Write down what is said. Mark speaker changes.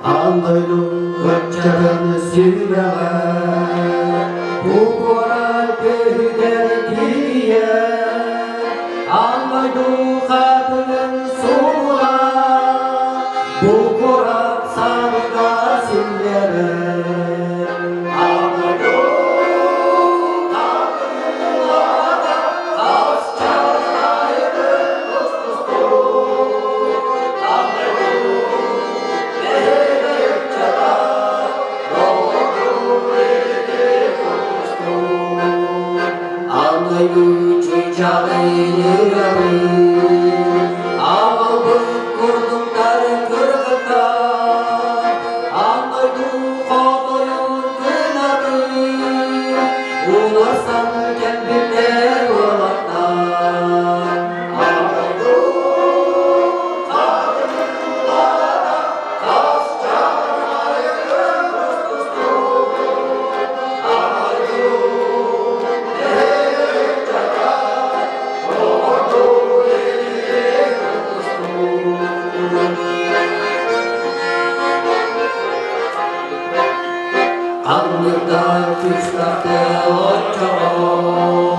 Speaker 1: Anladım kaçacağını silmeler Bu koral tehder diye Anladım kadının suğla Bu koral sarıda silmeler Gücü çağırırım Ağabey kurdum dar kırgıda Anlaydım kodoyun kınadı Ularsan kendine yolakta Anlaydım kadınlara tas çağırmayın dostum Anlaydım Kanlıda küstahte oçağım